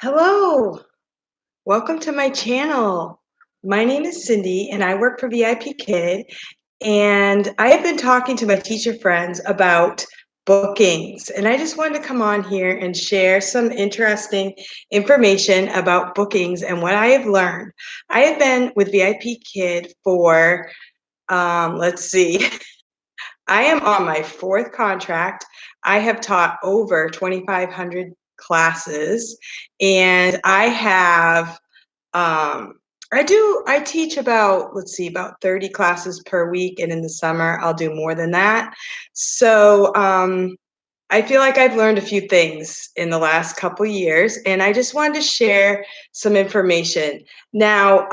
Hello, welcome to my channel. My name is Cindy and I work for VIPKID, and I have been talking to my teacher friends about bookings, and I just wanted to come on here and share some interesting information about bookings and what I have learned. I have been with VIPKID for, let's see, I am on my fourth contract. I have taught over 2,500 classes, and I have I teach about, let's see, about 30 classes per week, and in the summer I'll do more than that. So I feel like I've learned a few things in the last couple years, and I just wanted to share some information. Now,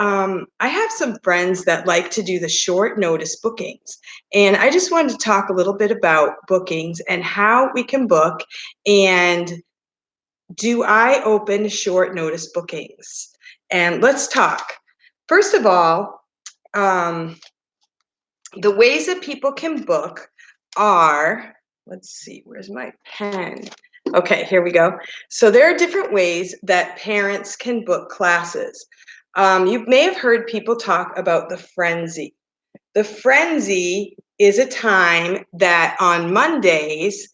I have some friends that like to do the short notice bookings, and I just wanted to talk a little bit about bookings and how we can book, and do I open short notice bookings? And let's talk. First of all, um, the ways that people can book are, let's see, where's my pen? Okay, here we go. So there are different ways that parents can book classes. You may have heard people talk about the frenzy. The frenzy is a time that on Mondays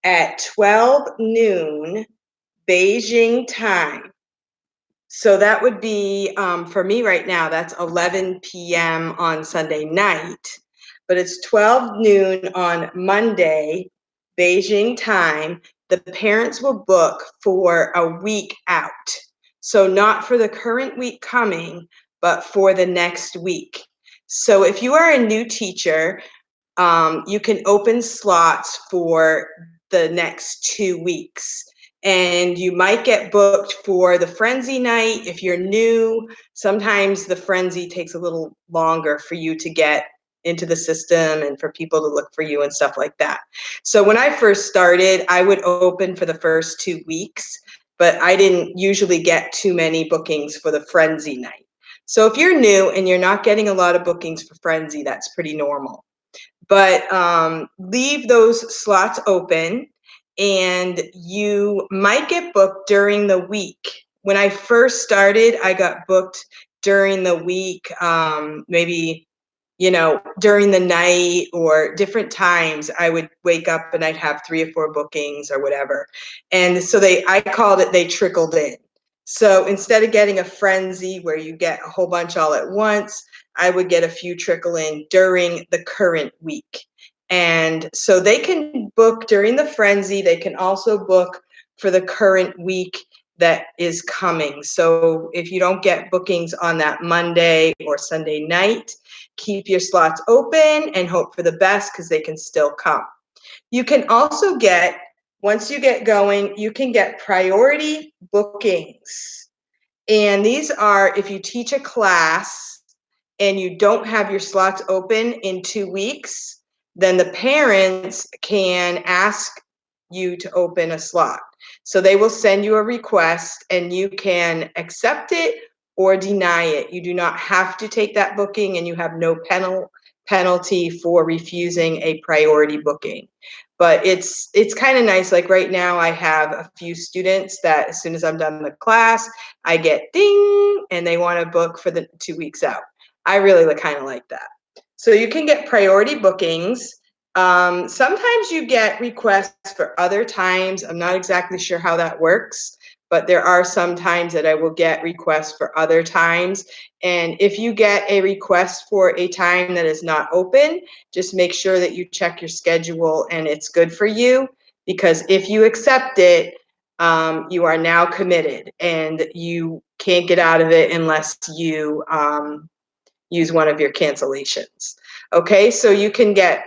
at 12 noon Beijing time. So that would be, for me right now, that's 11 p.m. on Sunday night, but it's 12 noon on Monday, Beijing time. The parents will book for a week out. So not for the current week coming, but for the next week. So if you are a new teacher, you can open slots for the next 2 weeks. And you might get booked for the frenzy night. If you're new, sometimes the frenzy takes a little longer for you to get into the system and for people to look for you and stuff like that. So when I first started, I would open for the first 2 weeks, but I didn't usually get too many bookings for the frenzy night. So if you're new and you're not getting a lot of bookings for frenzy, that's pretty normal. But leave those slots open, and you might get booked during the week. When I first started, I got booked during the week, maybe, during the night or different times. I would wake up and I'd have 3 or 4 bookings or whatever. And so I called it, they trickled in. So instead of getting a frenzy where you get a whole bunch all at once, I would get a few trickle in during the current week. And so they can book during the frenzy. They can also book for the current week that is coming. So if you don't get bookings on that Monday or Sunday night, keep your slots open and hope for the best, because they can still come. You can also get, once you get going, you can get priority bookings. And these are if you teach a class and you don't have your slots open in 2 weeks, then the parents can ask you to open a slot. So they will send you a request and you can accept it or deny it. You do not have to take that booking, and you have no penalty for refusing a priority booking. But it's kind of nice. Like right now, I have a few students that as soon as I'm done the class, I get ding, and they want to book for the 2 weeks out. I really kind of like that. So you can get priority bookings. Sometimes you get requests for other times. I'm not exactly sure how that works, but there are some times that I will get requests for other times. And if you get a request for a time that is not open, just make sure that you check your schedule and it's good for you, because if you accept it, you are now committed and you can't get out of it unless you use one of your cancellations. Okay, so you can get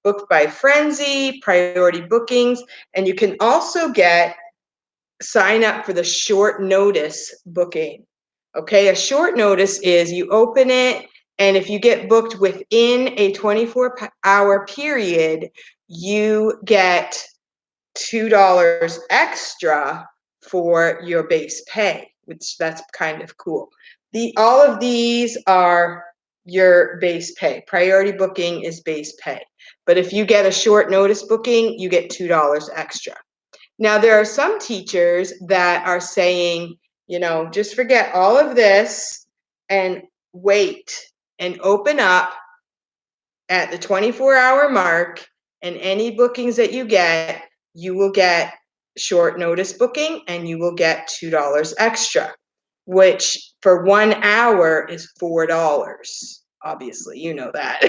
booked by frenzy, priority bookings, and you can also sign up for the short notice booking. Okay, a short notice is you open it, and if you get booked within a 24-hour period, you get $2 extra for your base pay, which that's kind of cool. All of these are your base pay. Priority booking is base pay. But if you get a short notice booking, you get $2 extra. Now, there are some teachers that are saying, just forget all of this and wait and open up at the 24-hour mark, and any bookings that you get, you will get short notice booking and you will get $2 extra, which for 1 hour is $4. Obviously, you know that.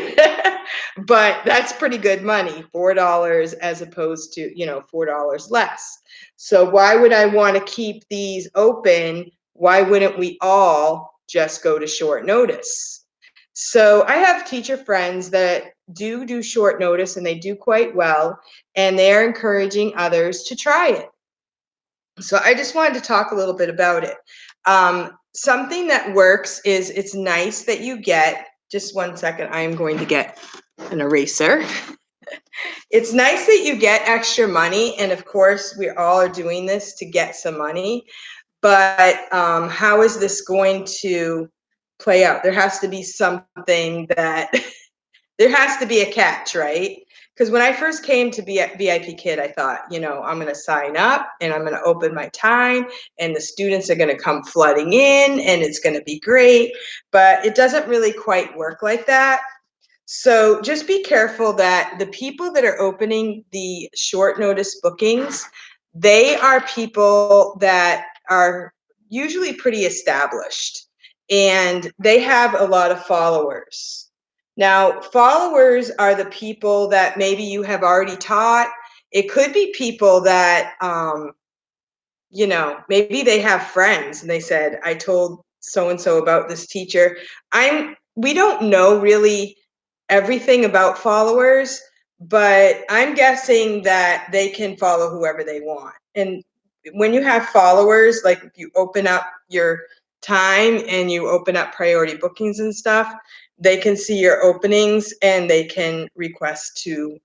But that's pretty good money, $4 as opposed to, $4 less. So why would I want to keep these open? Why wouldn't we all just go to short notice? So I have teacher friends that do short notice and they do quite well, and they're encouraging others to try it. So I just wanted to talk a little bit about it. Something that works is it's nice that you get, just 1 second, I am going to get an eraser. It's nice that you get extra money, and of course we all are doing this to get some money, but how is this going to play out? There has to be something that there has to be a catch, right? Because when I first came to be at VIP Kid, I thought, I'm going to sign up and I'm going to open my time and the students are going to come flooding in and it's going to be great. But it doesn't really quite work like that. So just be careful that the people that are opening the short notice bookings, they are people that are usually pretty established and they have a lot of followers. Now, followers are the people that maybe you have already taught. It could be people that, maybe they have friends and they said, I told so and so about this teacher. We don't know really everything about followers, but I'm guessing that they can follow whoever they want. And when you have followers, like if you open up your time and you open up priority bookings and stuff, they can see your openings and they can request to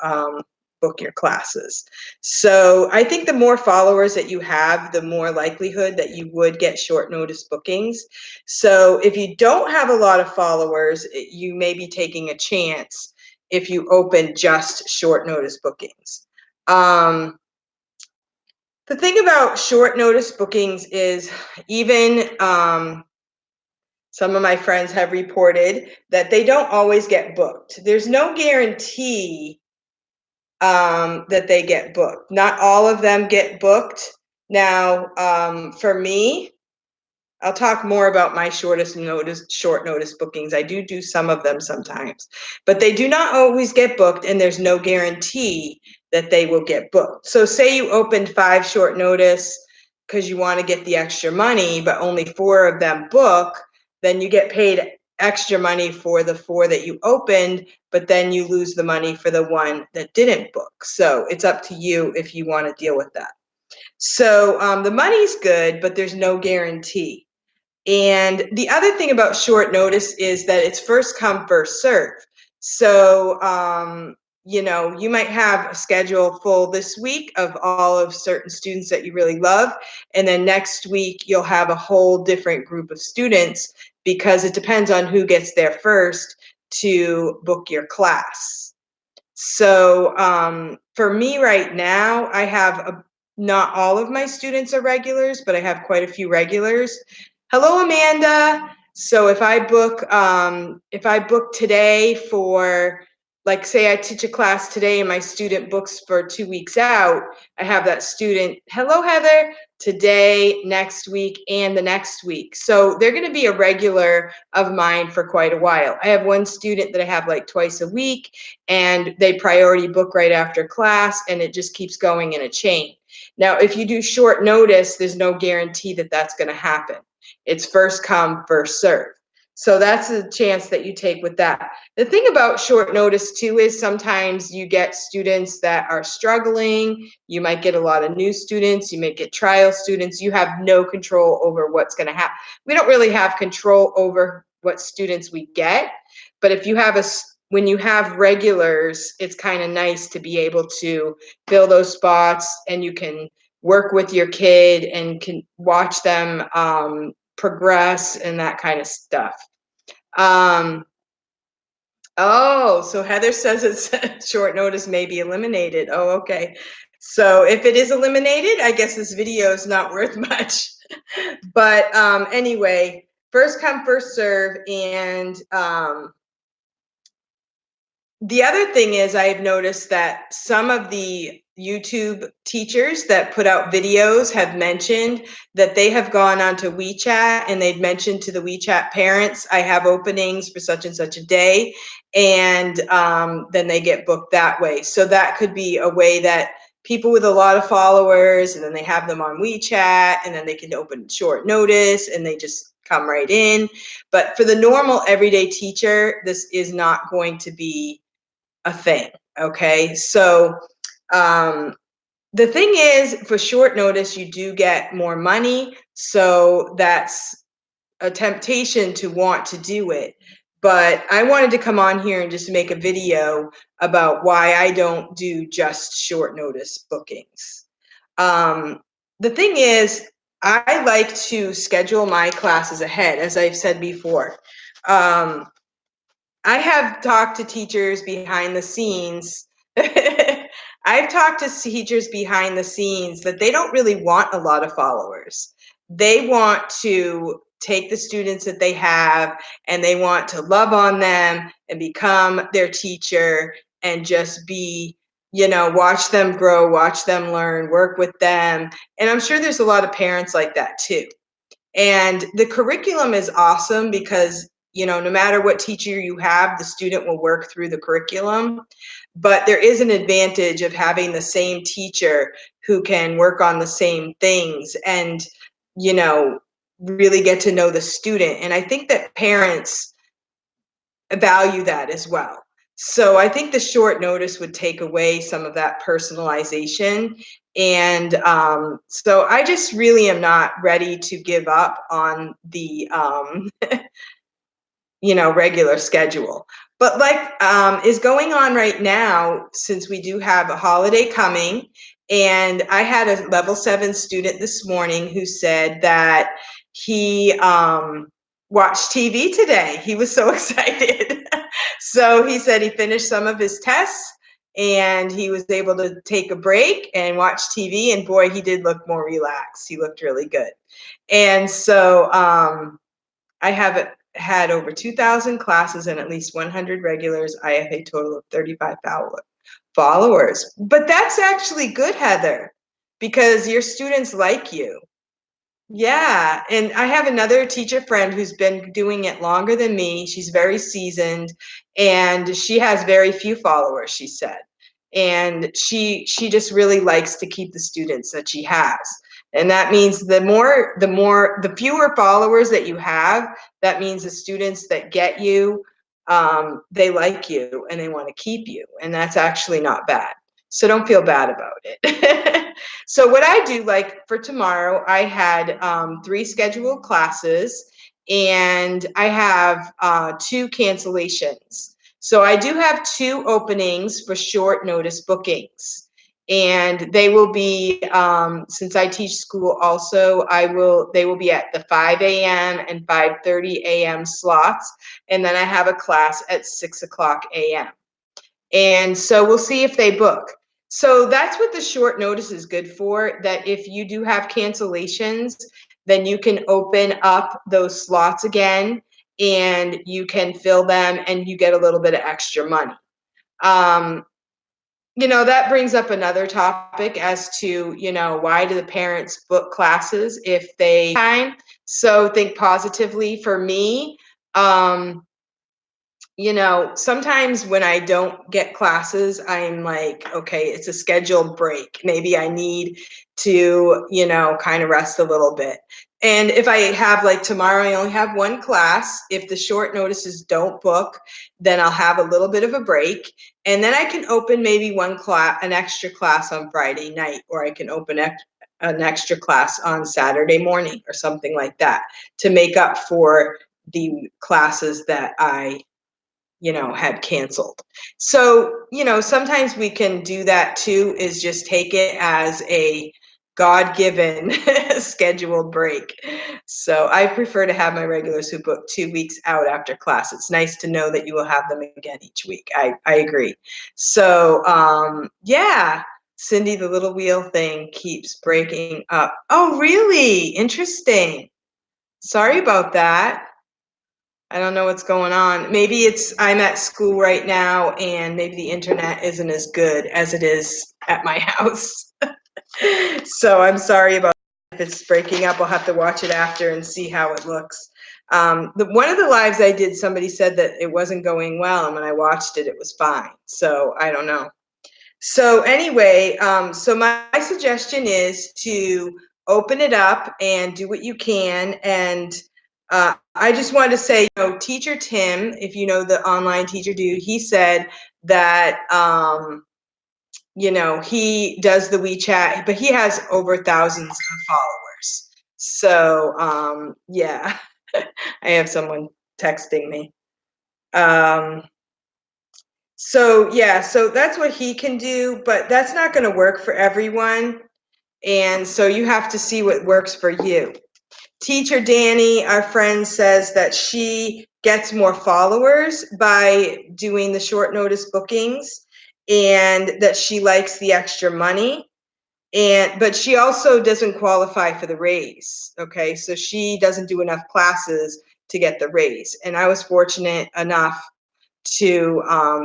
book your classes. So I think the more followers that you have, the more likelihood that you would get short notice bookings. So if you don't have a lot of followers, you may be taking a chance if you open just short notice bookings. The thing about short notice bookings is even some of my friends have reported that they don't always get booked. There's no guarantee that they get booked. Not all of them get booked. Now, for me, I'll talk more about my short notice bookings. I do some of them sometimes, but they do not always get booked, and there's no guarantee that they will get booked. So say you opened 5 short notice because you want to get the extra money, but only 4 of them book, then you get paid extra money for the 4 that you opened, but then you lose the money for the 1 that didn't book. So it's up to you if you want to deal with that. So the money's good, but there's no guarantee. And the other thing about short notice is that it's first come, first serve. So, you might have a schedule full this week of all of certain students that you really love. And then next week, you'll have a whole different group of students because it depends on who gets there first to book your class. So for me right now, I have not all of my students are regulars, but I have quite a few regulars. Hello, Amanda. So if I book today for, like, say I teach a class today and my student books for 2 weeks out, I have that student, hello, Heather, today, next week, and the next week. So they're going to be a regular of mine for quite a while. I have one student that I have like twice a week, and they priority book right after class, and it just keeps going in a chain. Now, if you do short notice, there's no guarantee that that's going to happen. It's first come, first serve. So that's a chance that you take with that. The thing about short notice too is sometimes you get students that are struggling. You might get a lot of new students. You may get trial students. You have no control over what's going to happen. We don't really have control over what students we get, but if you have when you have regulars, it's kind of nice to be able to fill those spots, and you can work with your kid and can watch them progress and that kind of stuff. Oh, so Heather says it's short notice may be eliminated. Oh, okay. So if it is eliminated, I guess this video is not worth much. But anyway, first come, first serve. And the other thing is I've noticed that some of the YouTube teachers that put out videos have mentioned that they have gone onto WeChat and they've mentioned to the WeChat parents, I have openings for such and such a day, and then they get booked that way. So that could be a way that people with a lot of followers, and then they have them on WeChat, and then they can open short notice and they just come right in. But for the normal everyday teacher, this is not going to be a thing. Okay, so the thing is, for short notice, you do get more money, so that's a temptation to want to do it. But I wanted to come on here and just make a video about why I don't do just short notice bookings. The thing is, I like to schedule my classes ahead, as I've said before. I have talked to teachers behind the scenes. I've talked to teachers behind the scenes that they don't really want a lot of followers. They want to take the students that they have and they want to love on them and become their teacher and just be, watch them grow, watch them learn, work with them. And I'm sure there's a lot of parents like that too. And the curriculum is awesome because, no matter what teacher you have, the student will work through the curriculum. But there is an advantage of having the same teacher who can work on the same things and, really get to know the student. And I think that parents value that as well. So I think the short notice would take away some of that personalization. And so I just really am not ready to give up on the, regular schedule. But like is going on right now, since we do have a holiday coming, and I had a level 7 student this morning who said that he watched TV today. He was so excited. So he said he finished some of his tests and he was able to take a break and watch TV. And boy, he did look more relaxed. He looked really good. And so I have had over 2,000 classes and at least 100 regulars. I have a total of 35 followers. But that's actually good, Heather, because your students like you. Yeah, and I have another teacher friend who's been doing it longer than me. She's very seasoned and she has very few followers, she said. And she just really likes to keep the students that she has. And that means the fewer followers that you have, that means the students that get you, they like you and they want to keep you. And that's actually not bad. So don't feel bad about it. So what I do, like for tomorrow, I had 3 scheduled classes and I have 2 cancellations. So I do have 2 openings for short notice bookings. And they will be, since I teach school also, they will be at the 5 a.m. and 5:30 a.m. slots. And then I have a class at 6 o'clock a.m. And so we'll see if they book. So that's what the short notice is good for, that if you do have cancellations, then you can open up those slots again and you can fill them and you get a little bit of extra money. That brings up another topic as to, why do the parents book classes if they time? So think positively. For me, sometimes when I don't get classes, I'm like, okay, it's a scheduled break. Maybe I need to, kind of rest a little bit. And if I have, like tomorrow, I only have 1 class. If the short notices don't book, then I'll have a little bit of a break. And then I can open maybe an extra class on Friday night, or I can open an extra class on Saturday morning or something like that to make up for the classes that I had canceled. So, sometimes we can do that too, is just take it as a God-given scheduled break. So I prefer to have my regulars who book 2 weeks out after class. It's nice to know that you will have them again each week. I agree. So, yeah. Cindy, the little wheel thing keeps breaking up. Oh, really? Interesting. Sorry about that. I don't know what's going on. Maybe I'm at school right now and maybe the internet isn't as good as it is at my house. So I'm sorry about if it's breaking up. I'll have to watch it after and see how it looks. One of the lives I did, somebody said that it wasn't going well, and when I watched it, it was fine. So I don't know. So anyway, so my suggestion is to open it up and do what you can. And I just wanted to say, Teacher Tim, if you know the online teacher dude, he said that he does the WeChat, but he has over thousands of followers. So yeah, I have someone texting me. So yeah, so that's what he can do, but that's not going to work for everyone. And so you have to see what works for you. Teacher Danny, our friend, says that she gets more followers by doing the short notice bookings and that she likes the extra money. But she also doesn't qualify for the raise. Okay, so she doesn't do enough classes to get the raise. And I was fortunate enough to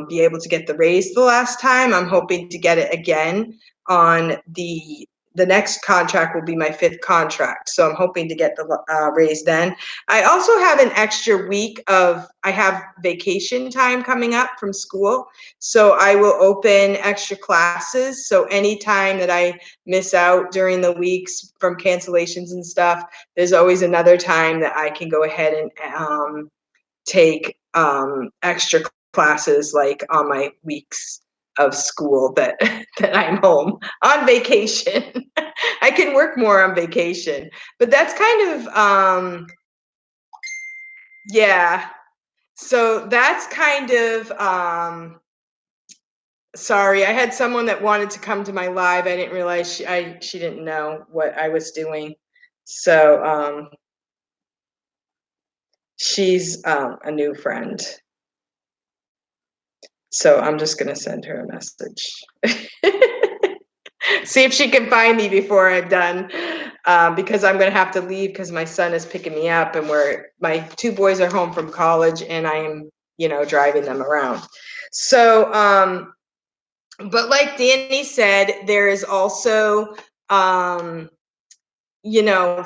be able to get the raise the last time. I'm hoping to get it again on the next contract will be my 5th contract. So I'm hoping to get the raise then. I also have an extra week I have vacation time coming up from school. So I will open extra classes. So anytime that I miss out during the weeks from cancellations and stuff, there's always another time that I can go ahead and take extra classes like on my weeks of school that that I'm home on vacation. I can work more on vacation, but that's kind of yeah. So that's kind of sorry. I had someone that wanted to come to my live. I didn't realize she didn't know what I was doing. So she's a new friend. So I'm just going to send her a message. See if she can find me before I'm done, because I'm going to have to leave because my son is picking me up and my 2 boys are home from college and I am, driving them around. So, but like Danny said, there is also,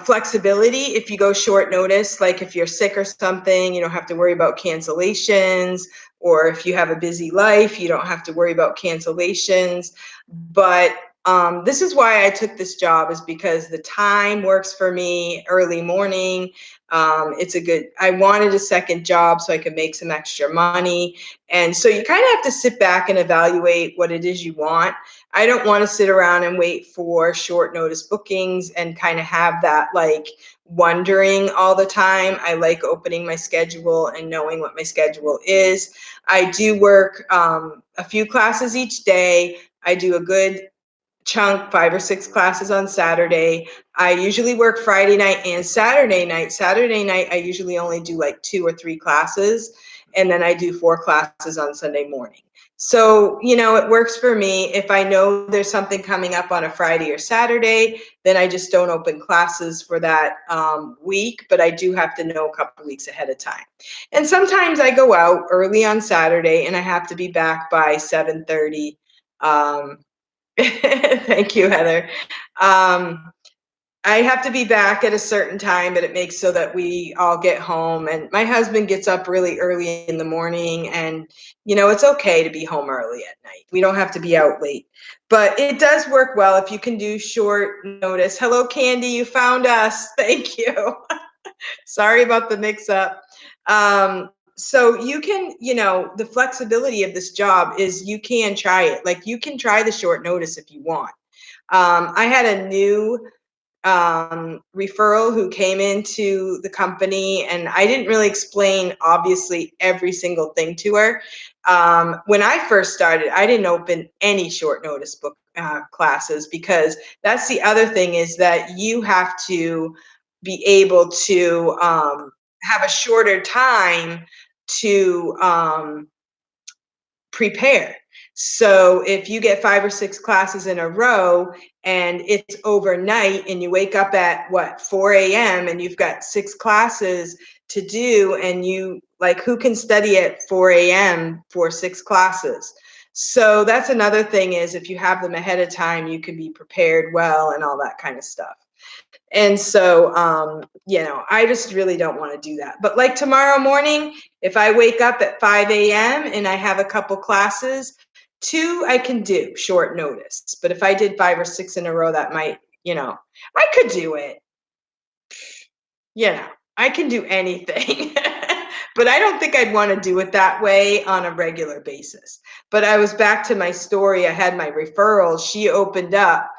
flexibility if you go short notice, like if you're sick or something, you don't have to worry about cancellations, or if you have a busy life, you don't have to worry about cancellations. But this is why I took this job, is because the time works for me, early morning. I wanted a second job so I could make some extra money. And so you kind of have to sit back and evaluate what it is you want. I don't want to sit around and wait for short notice bookings and kind of have that like wondering all the time. I like opening my schedule and knowing what my schedule is. I do work a few classes each day. I do a good chunk, 5 or 6 classes on Saturday. I usually work Friday night and Saturday night. Saturday night, I usually only do like 2 or 3 classes, and then I do 4 classes on Sunday morning. So, it works for me. If I know there's something coming up on a Friday or Saturday, then I just don't open classes for that week, but I do have to know a couple weeks ahead of time. And sometimes I go out early on Saturday and I have to be back by 7:30. Thank you, Heather. I have to be back at a certain time, but it makes so that we all get home. And my husband gets up really early in the morning, and it's okay to be home early at night. We don't have to be out late, but it does work well if you can do short notice. Hello, Candy, you found us. Thank you. Sorry about the mix-up. So you can, the flexibility of this job is you can try it. Like you can try the short notice if you want. I had a new referral who came into the company, and I didn't really explain obviously every single thing to her. When I first started, I didn't open any short notice book classes, because that's the other thing, is that you have to be able to have a shorter time to prepare. So if you get 5 or 6 classes in a row and it's overnight and you wake up at what, 4 a.m. and you've got 6 classes to do, and you like, who can study at 4 a.m. for 6 classes? So that's another thing, is if you have them ahead of time, you can be prepared well and all that kind of stuff. And so, I just really don't want to do that. But like tomorrow morning, if I wake up at 5 a.m. and I have a couple classes, 2 I can do short notice. But if I did 5 or 6 in a row, that might, I could do it. I can do anything. But I don't think I'd want to do it that way on a regular basis. But I was back to my story. I had my referral. She opened up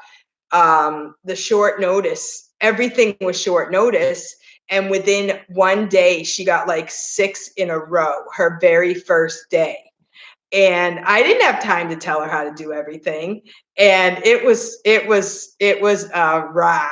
the short notice. Everything was short notice. And within one day, she got like 6 in a row, her very first day. And I didn't have time to tell her how to do everything. And it was a ride.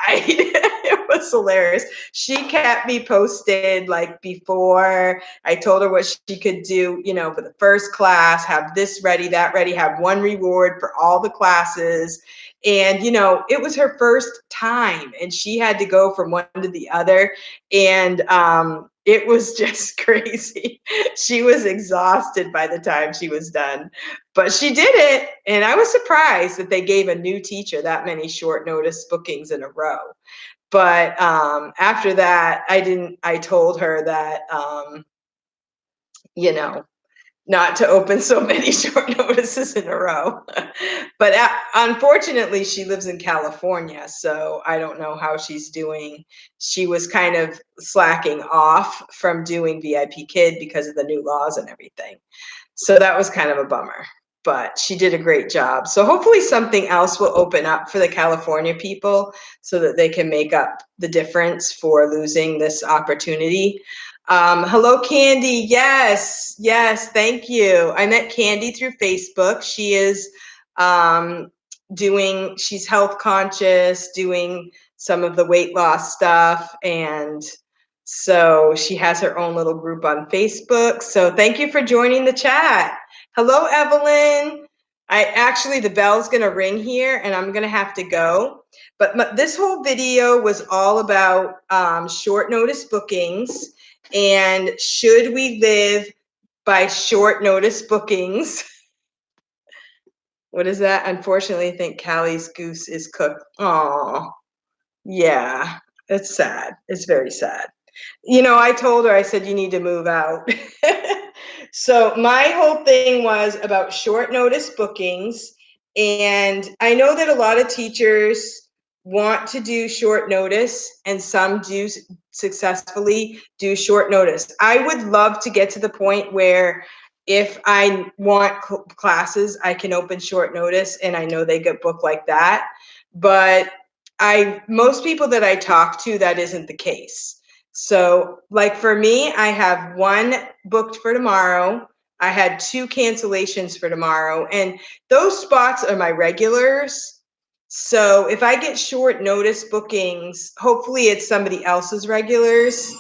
It was hilarious. She kept me posted, like, before. I told her what she could do, for the first class, have this ready, that ready, have one reward for all the classes. And, it was her first time and she had to go from one to the other. And it was just crazy. She was exhausted by the time she was done, but she did it. And I was surprised that they gave a new teacher that many short notice bookings in a row. But after that, I told her that, not to open so many short notices in a row. But unfortunately, she lives in California, so I don't know how she's doing. She was kind of slacking off from doing VIP Kid because of the new laws and everything. So that was kind of a bummer, but she did a great job. So hopefully something else will open up for the California people so that they can make up the difference for losing this opportunity. Hello, Candy. Yes, thank you. I met Candy through Facebook. She is she's health conscious, doing some of the weight loss stuff. And so she has her own little group on Facebook. So thank you for joining the chat. Hello, Evelyn. The bell's going to ring here and I'm going to have to go. But this whole video was all about short notice bookings. And should we live by short notice bookings? What is that? Unfortunately, I think Callie's goose is cooked. Oh, yeah, it's sad. It's very sad. I told her, I said, you need to move out. So my whole thing was about short notice bookings. And I know that a lot of teachers want to do short notice and some do successfully do short notice. I would love to get to the point where if I want classes, I can open short notice and I know they get booked like that. But most people that I talk to, that isn't the case. So like for me, I have 1 booked for tomorrow. I had 2 cancellations for tomorrow, and those spots are my regulars. So if I get short notice bookings, hopefully it's somebody else's regulars,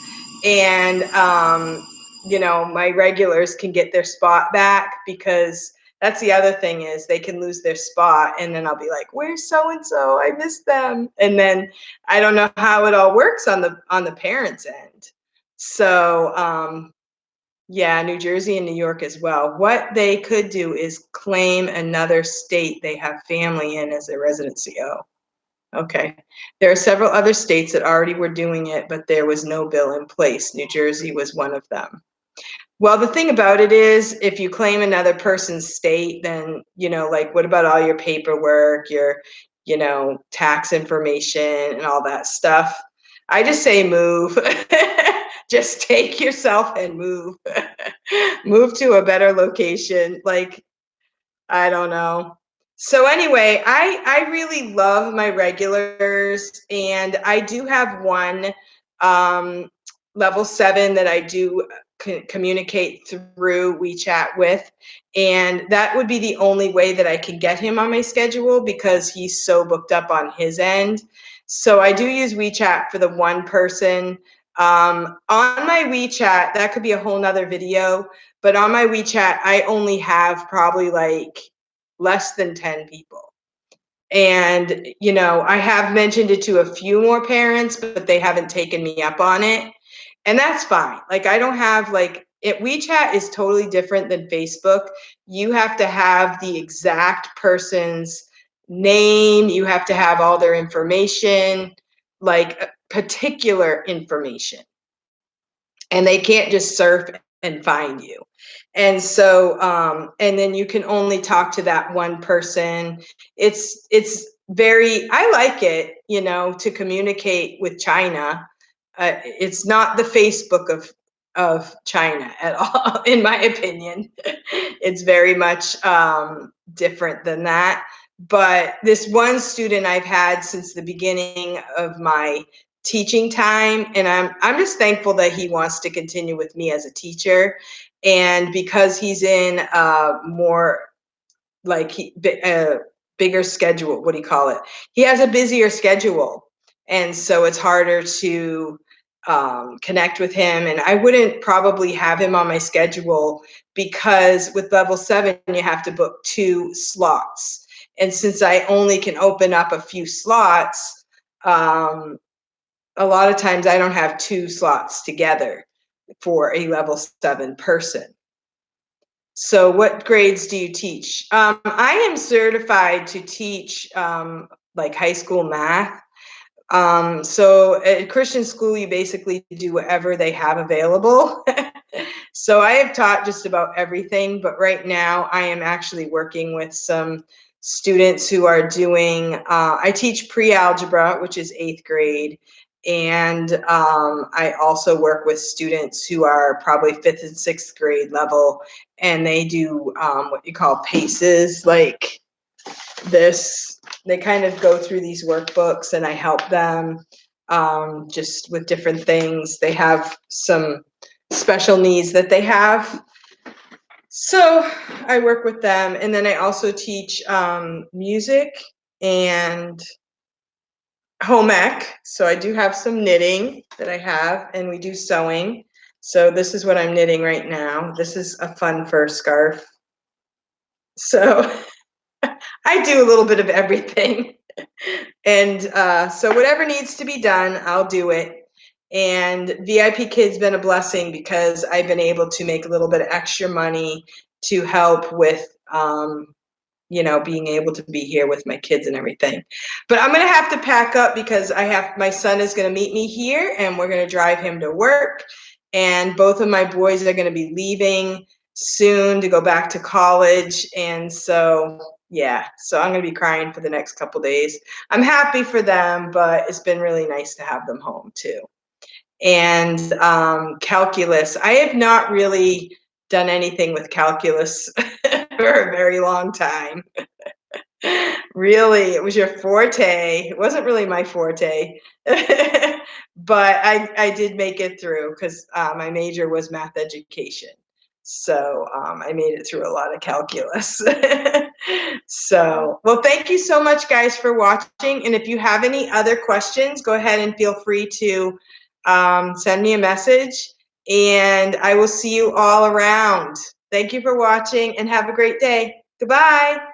and my regulars can get their spot back, because that's the other thing, is they can lose their spot and then I'll be like, where's so-and-so? I missed them. And then I don't know how it all works on the parents' end. So yeah, New Jersey and New York as well. What they could do is claim another state they have family in as their residency. Oh, okay. There are several other states that already were doing it, but there was no bill in place. New Jersey was one of them. Well, the thing about it is, if you claim another person's state, then, like, what about all your paperwork, your, tax information and all that stuff? I just say move. Just take yourself and move. Move to a better location. Like, I don't know. So anyway, I really love my regulars, and I do have one level 7 that I do communicate through WeChat with, and that would be the only way that I can get him on my schedule, because he's so booked up on his end. So I do use WeChat for the one person. On my WeChat, that could be a whole nother video, but on my WeChat, I only have probably like less than 10 people. And, you know, I have mentioned it to a few more parents, but they haven't taken me up on it. And that's fine. Like, I don't have like WeChat is totally different than Facebook. You have to have the exact person's name, you have to have all their information, like particular information. And they can't just surf and find you. And so, and then you can only talk to that one person. It's very, I like it, you know, to communicate with China. It's not the Facebook of China at all, in my opinion. It's very much different than that. But this one student I've had since the beginning of my teaching time, and I'm just thankful that he wants to continue with me as a teacher. And because he's in more like bigger schedule, what do you call it? He has a busier schedule, and so it's harder to connect with him. And I wouldn't probably have him on my schedule because with level 7 you have to book 2 slots, and since I only can open up a few slots, a lot of times I don't have 2 slots together for a level 7 person. So what grades do you teach? I am certified to teach like high school math. So at Christian school, you basically do whatever they have available. So I have taught just about everything, but right now I am actually working with some students who are doing, I teach pre-algebra, which is 8th grade. And I also work with students who are probably 5th and 6th grade level, and they do what you call PACEs, like this. They kind of go through these workbooks and I help them just with different things. They have some special needs that they have. So I work with them, and then I also teach music and home ec. So I do have some knitting that I have, and we do sewing. So this is what I'm knitting right now. This is a fun fur scarf. So I do a little bit of everything. And so whatever needs to be done, I'll do it. And VIP Kid's been a blessing because I've been able to make a little bit of extra money to help with, you know, being able to be here with my kids and everything. But I'm going to have to pack up because my son is going to meet me here and we're going to drive him to work. And both of my boys are going to be leaving soon to go back to college. And so, yeah, so I'm going to be crying for the next couple days. I'm happy for them, but it's been really nice to have them home too. And calculus, I have not really done anything with calculus for a very long time. Really, it was your forte. It wasn't really my forte, but I did make it through because my major was math education. So I made it through a lot of calculus. So, well, thank you so much, guys, for watching. And if you have any other questions, go ahead and feel free to send me a message. And I will see you all around. Thank you for watching and have a great day. Goodbye.